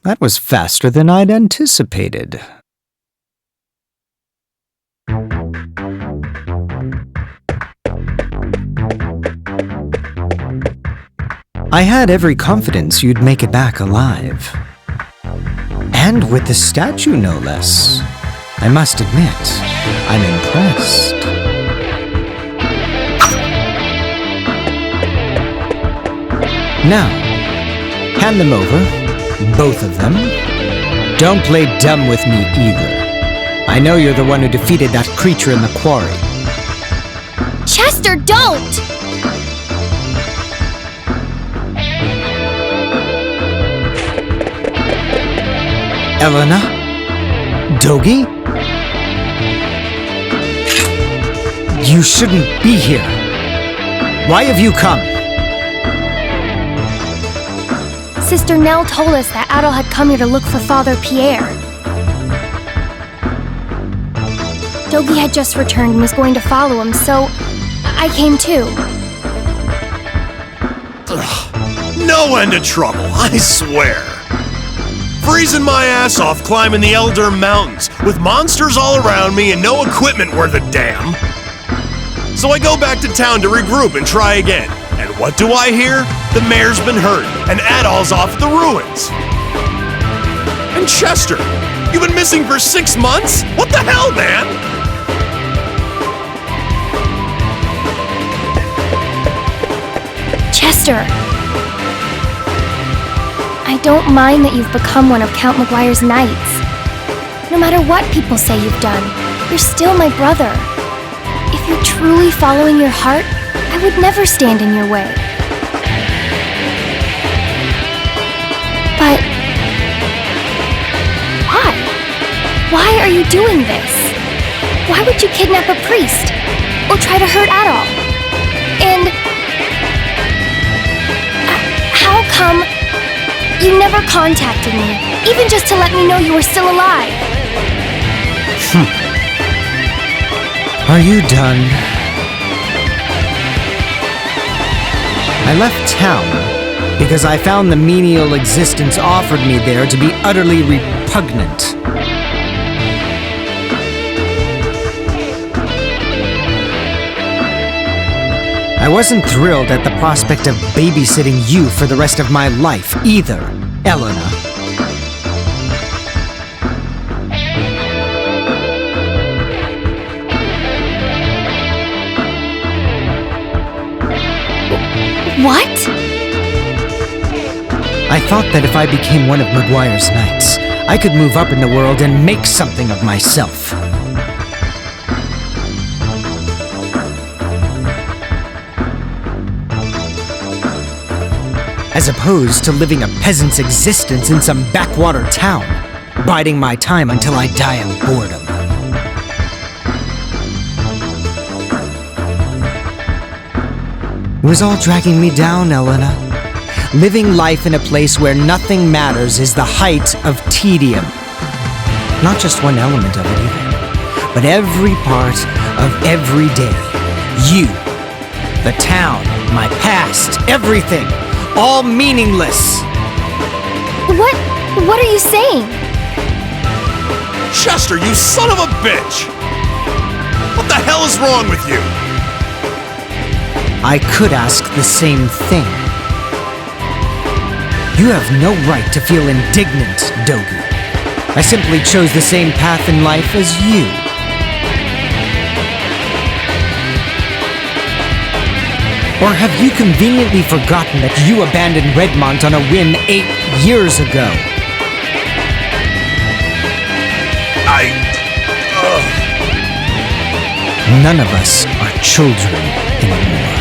That was faster than I'd anticipated. I had every confidence you'd make it back alive. And with the statue, no less. I must admit, I'm impressed. Now, hand them over, both of them. Don't play dumb with me either. I know you're the one who defeated that creature in the quarry. Chester, don't! Elena? Dogi? You shouldn't be here. Why have you come? Sister Nell told us that Adol had come here to look for Father Pierre. Dogi had just returned and was going to follow him, so I came too. Ugh, no end of trouble, I swear. Freezing my ass off climbing the Elder Mountains with monsters all around me and no equipment worth a damn. So I go back to town to regroup and try again. And what do I hear? The mayor's been hurt, and Adol's off at the ruins. And Chester, you've been missing for 6 months? What the hell, man? Chester, I don't mind that you've become one of Count McGuire's knights. No matter what people say you've done, you're still my brother. If you're truly following your heart, I would never stand in your way. But why? Why are you doing this? Why would you kidnap a priest? Or try to hurt Adol? And how come you never contacted me, even just to let me know you were still alive? Are you done? I left town because I found the menial existence offered me there to be utterly repugnant. I wasn't thrilled at the prospect of babysitting you for the rest of my life either, Elena. What? I thought that if I became one of McGuire's knights, I could move up in the world and make something of myself. As opposed to living a peasant's existence in some backwater town, biding my time until I die of boredom. It was all dragging me down, Elena. Living life in a place where nothing matters is the height of tedium. Not just one element of it either, but every part of every day. You, the town, my past, everything, all meaningless. What are you saying? Chester, you son of a bitch! What the hell is wrong with you? I could ask the same thing. You have no right to feel indignant, Dogi. I simply chose the same path in life as you. Or have you conveniently forgotten that you abandoned Redmont on a whim 8 years ago? None of us are children anymore.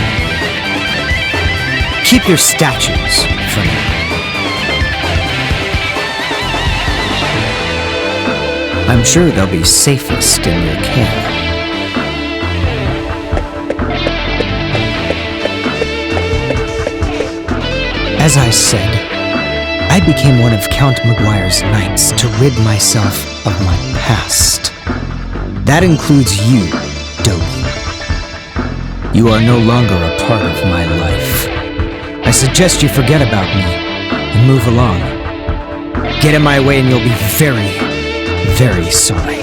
Keep your statues for now. I'm sure they'll be safest in your care. As I said, I became one of Count McGuire's knights to rid myself of my past. That includes you, Dogi. You are no longer a part of my life. I suggest you forget about me and move along. Get in my way and you'll be very, very sorry.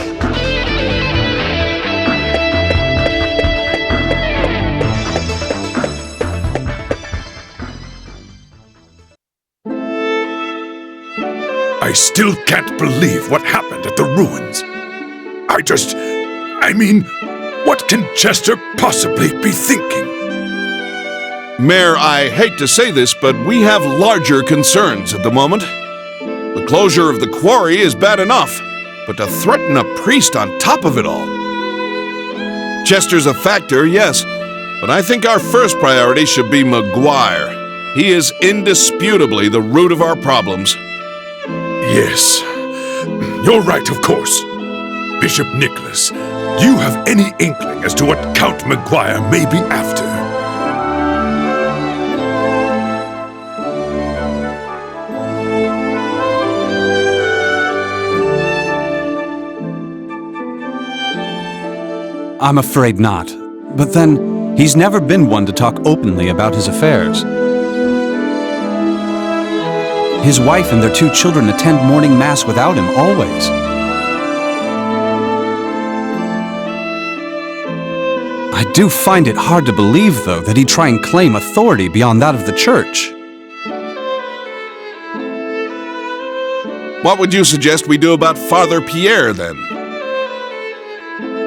I still can't believe what happened at the ruins. I mean, what can Chester possibly be thinking? Mayor, I hate to say this, but we have larger concerns at the moment. The closure of the quarry is bad enough, but to threaten a priest on top of it all. Chester's a factor, yes, but I think our first priority should be McGuire. He is indisputably the root of our problems. Yes, you're right, of course. Bishop Nicholas, do you have any inkling as to what Count McGuire may be after? I'm afraid not. But then, he's never been one to talk openly about his affairs. His wife and their 2 children attend morning mass without him, always. I do find it hard to believe, though, that he'd try and claim authority beyond that of the church. What would you suggest we do about Father Pierre, then?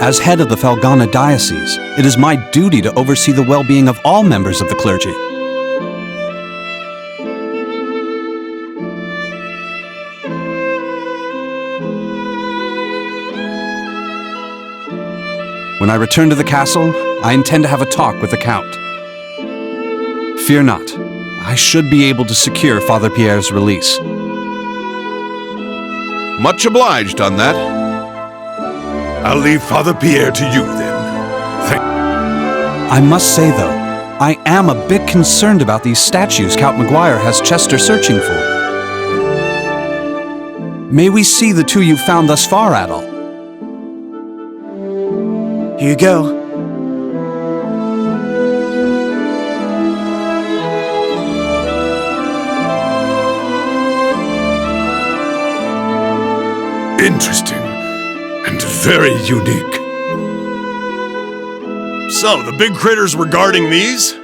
As head of the Felghana diocese, it is my duty to oversee the well-being of all members of the clergy. When I return to the castle, I intend to have a talk with the Count. Fear not, I should be able to secure Father Pierre's release. Much obliged on that. I'll leave Father Pierre to you, then. I must say, though, I am a bit concerned about these statues Count McGuire has Chester searching for. May we see the 2 you've found thus far, Adol? Here you go. Interesting and very unique. So, the big critters were guarding these?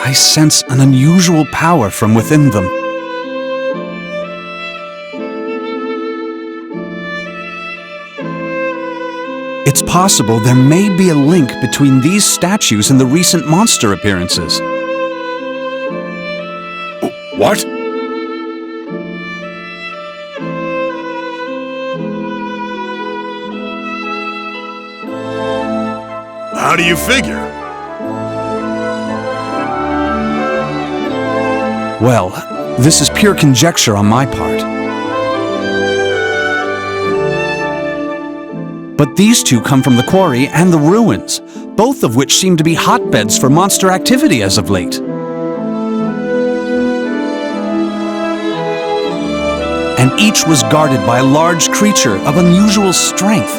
I sense an unusual power from within them. It's possible there may be a link between these statues and the recent monster appearances. What? How do you figure? Well, this is pure conjecture on my part. But these 2 come from the quarry and the ruins, both of which seem to be hotbeds for monster activity as of late. And each was guarded by a large creature of unusual strength.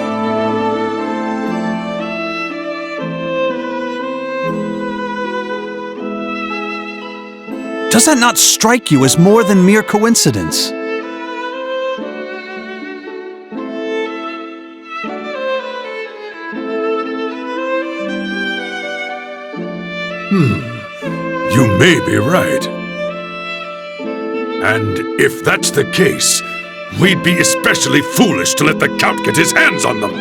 Does that not strike you as more than mere coincidence? You may be right. And if that's the case, we'd be especially foolish to let the Count get his hands on them.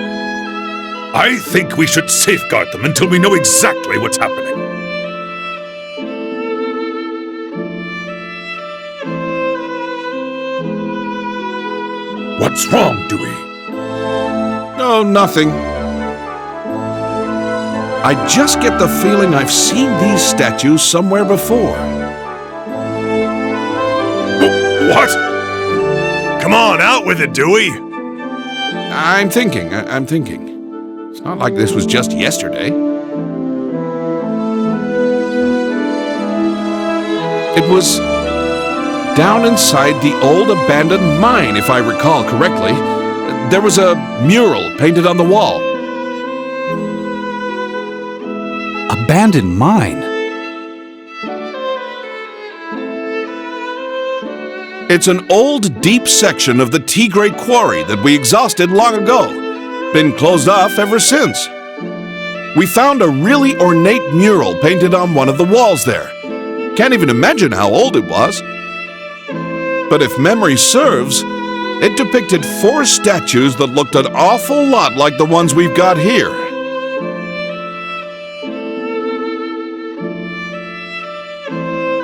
I think we should safeguard them until we know exactly what's happening. What's wrong, Dewey? No, nothing. I just get the feeling I've seen these statues somewhere before. What? Come on, out with it, Dewey! I'm thinking. It's not like this was just yesterday. It was down inside the old abandoned mine, if I recall correctly. There was a mural painted on the wall. Abandoned mine? It's an old, deep section of the Tigray quarry that we exhausted long ago. Been closed off ever since. We found a really ornate mural painted on one of the walls there. Can't even imagine how old it was. But if memory serves, it depicted 4 statues that looked an awful lot like the ones we've got here.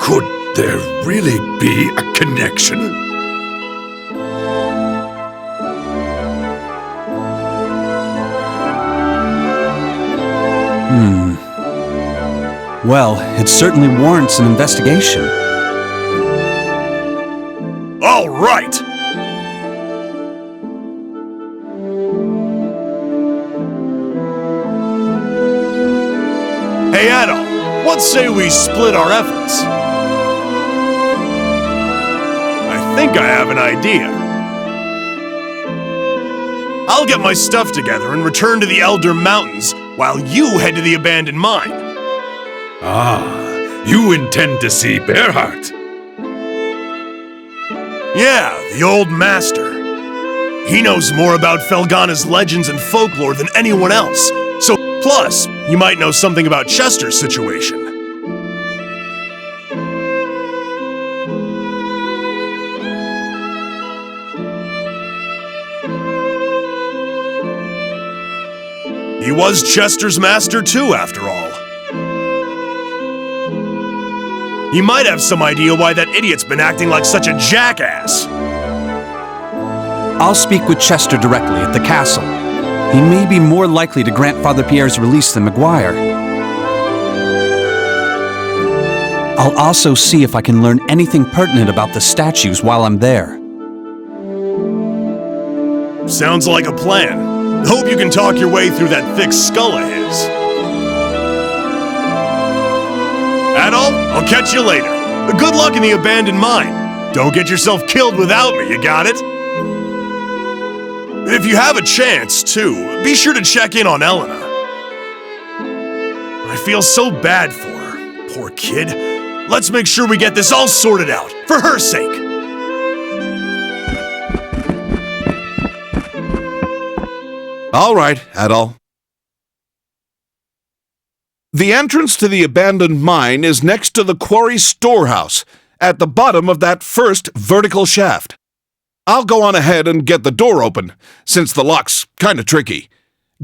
Could there really be a connection? Well, it certainly warrants an investigation. All right! Hey, Adol, what say we split our efforts? I think I have an idea. I'll get my stuff together and return to the Elder Mountains while you head to the abandoned mine. Ah, you intend to see Bearheart? Yeah, the old master. He knows more about Felghana's legends and folklore than anyone else. So, plus, you might know something about Chester's situation. He was Chester's master too, after all. He might have some idea why that idiot's been acting like such a jackass. I'll speak with Chester directly at the castle. He may be more likely to grant Father Pierre's release than Maguire. I'll also see if I can learn anything pertinent about the statues while I'm there. Sounds like a plan. Hope you can talk your way through that thick skull of his. Adol, I'll catch you later. Good luck in the abandoned mine. Don't get yourself killed without me, you got it? If you have a chance, too, be sure to check in on Elena. I feel so bad for her. Poor kid. Let's make sure we get this all sorted out, for her sake. All right, Adol. The entrance to the abandoned mine is next to the quarry storehouse, at the bottom of that first vertical shaft. I'll go on ahead and get the door open, since the lock's kinda tricky.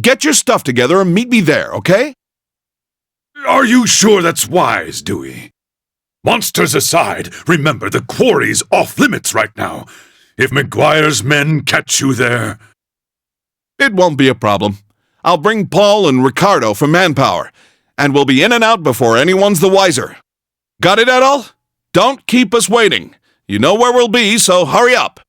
Get your stuff together and meet me there, okay? Are you sure that's wise, Dewey? Monsters aside, remember the quarry's off limits right now. If Maguire's men catch you there... It won't be a problem. I'll bring Paul and Ricardo for manpower, and we'll be in and out before anyone's the wiser. Got it, Adol? Don't keep us waiting. You know where we'll be, so hurry up.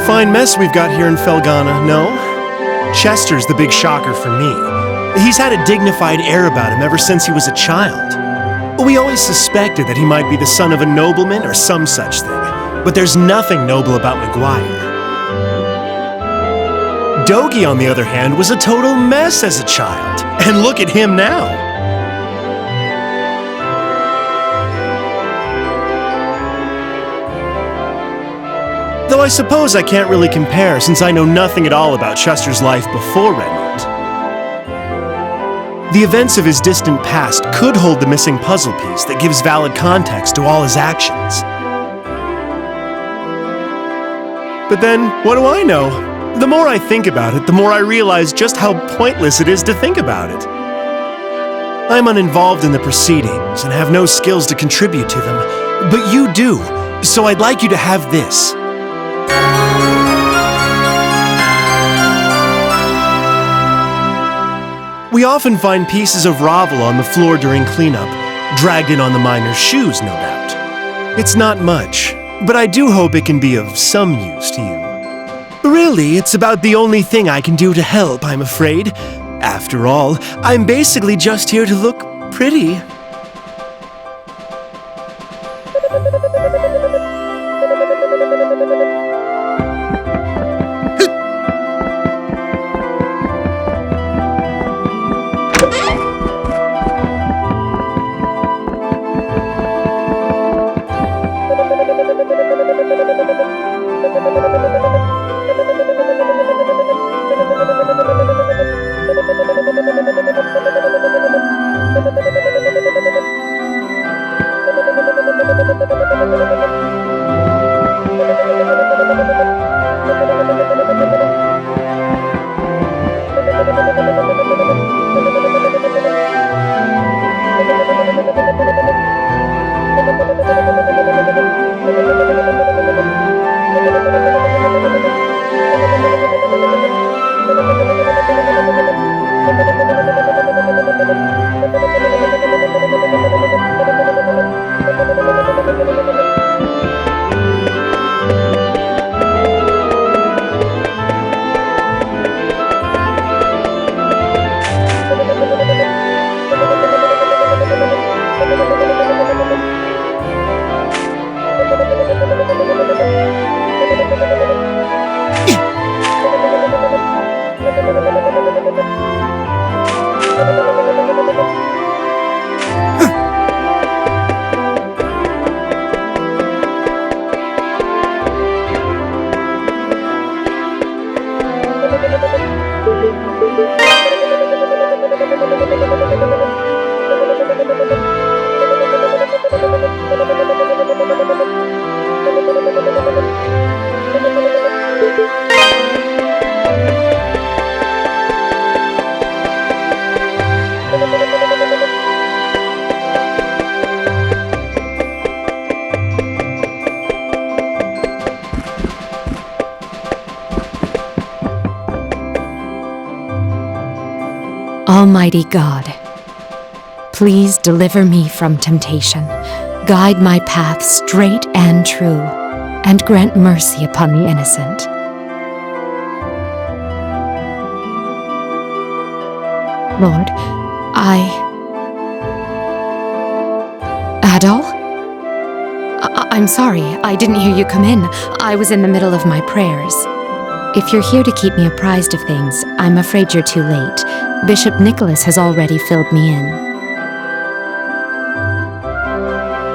Fine mess we've got here in Felghana, no? Chester's the big shocker for me. He's had a dignified air about him ever since he was a child. We always suspected that he might be the son of a nobleman or some such thing, but there's nothing noble about Maguire. Dogie, on the other hand, was a total mess as a child, and look at him now. Though I suppose I can't really compare since I know nothing at all about Chester's life before Redmont. The events of his distant past could hold the missing puzzle piece that gives valid context to all his actions. But then, what do I know? The more I think about it, the more I realize just how pointless it is to think about it. I'm uninvolved in the proceedings and have no skills to contribute to them, but you do, so I'd like you to have this. We often find pieces of Ravel on the floor during cleanup, dragged in on the miner's shoes, no doubt. It's not much, but I do hope it can be of some use to you. Really, it's about the only thing I can do to help, I'm afraid. After all, I'm basically just here to look pretty. Almighty God, please deliver me from temptation, guide my path straight and true, and grant mercy upon the innocent. Lord, Adol? I'm sorry, I didn't hear you come in. I was in the middle of my prayers. If you're here to keep me apprised of things, I'm afraid you're too late. Bishop Nicholas has already filled me in.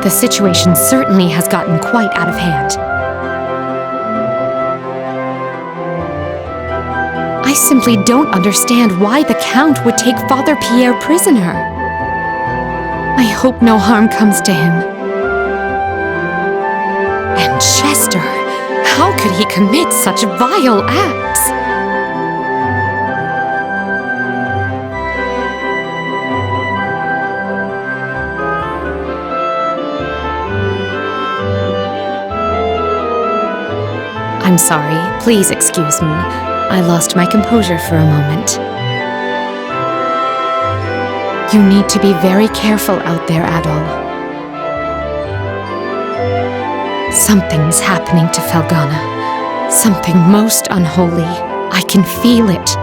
The situation certainly has gotten quite out of hand. I simply don't understand why the Count would take Father Pierre prisoner. I hope no harm comes to him. And Chester, how could he commit such vile acts? I'm sorry, please excuse me. I lost my composure for a moment. You need to be very careful out there, Adol. Something is happening to Felghana. Something most unholy. I can feel it.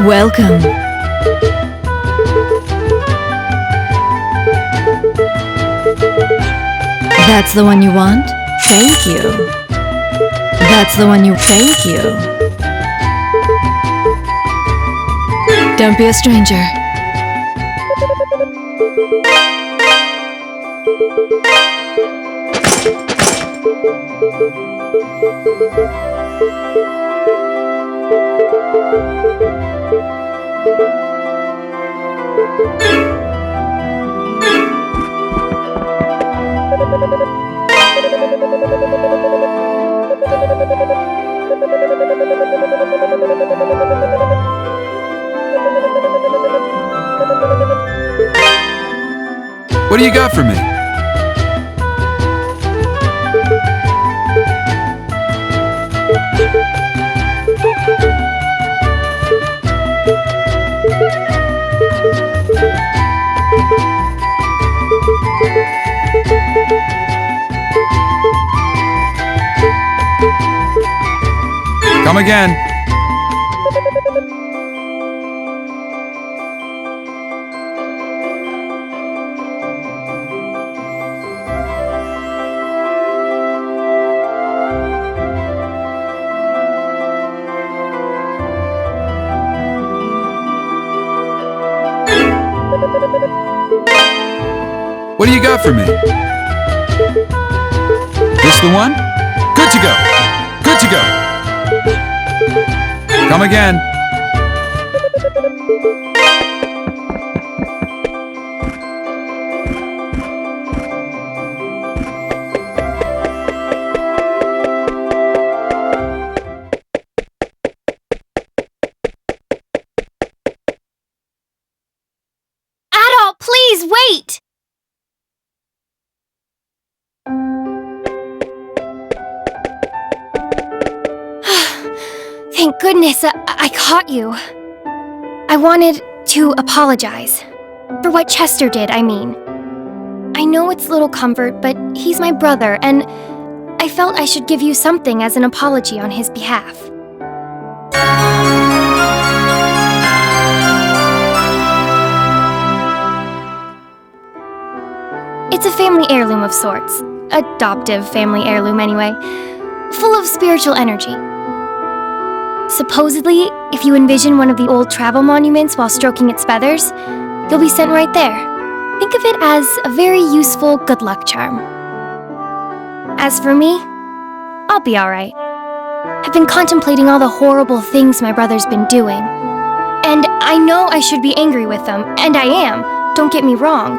Welcome. That's the one you want? Thank you. That's the one you... Thank you. Don't be a stranger. What do you got for me? Come again. What do you got for me? This the one? Good to go. Good to go. Come again. Adol, please wait! Thank goodness I caught you. I wanted to apologize. For what Chester did, I mean. I know it's little comfort, but he's my brother, and I felt I should give you something as an apology on his behalf. It's a family heirloom of sorts. Adoptive family heirloom, anyway. Full of spiritual energy. Supposedly, If you envision one of the old travel monuments while stroking its feathers, you'll be sent right there. Think of it as a very useful good luck charm. As for me, I'll be alright. I've been contemplating all the horrible things my brother's been doing. And I know I should be angry with them, and I am, don't get me wrong.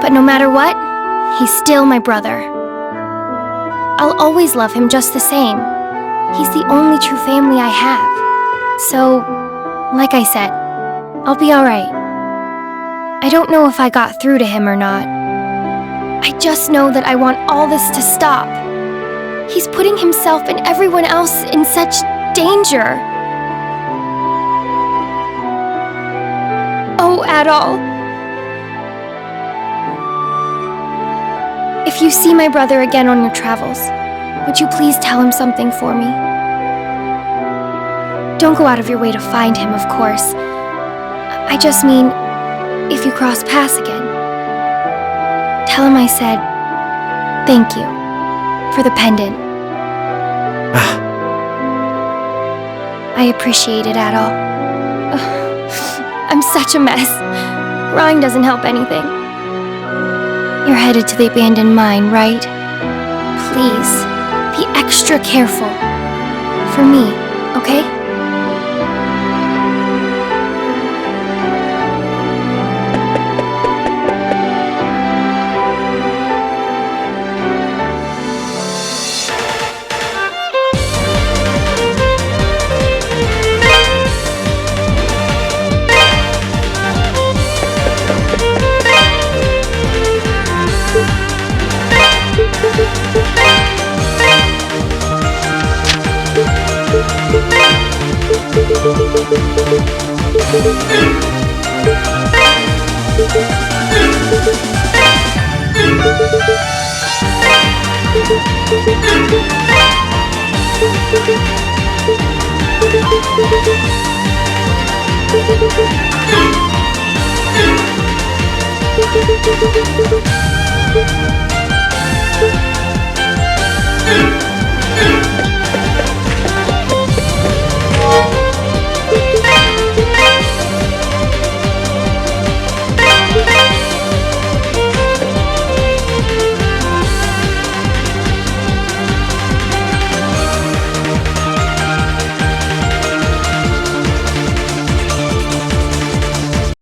But no matter what, he's still my brother. I'll always love him just the same. He's the only true family I have. So, like I said, I'll be alright. I don't know if I got through to him or not. I just know that I want all this to stop. He's putting himself and everyone else in such danger. Oh, Adol. If you see my brother again on your travels, would you please tell him something for me? Don't go out of your way to find him, of course. I just mean, if you cross paths again. Tell him I said, thank you for the pendant. I appreciate it, Adol. I'm such a mess. Crying doesn't help anything. You're headed to the abandoned mine, right? Please, be extra careful. For me, okay? Thank you.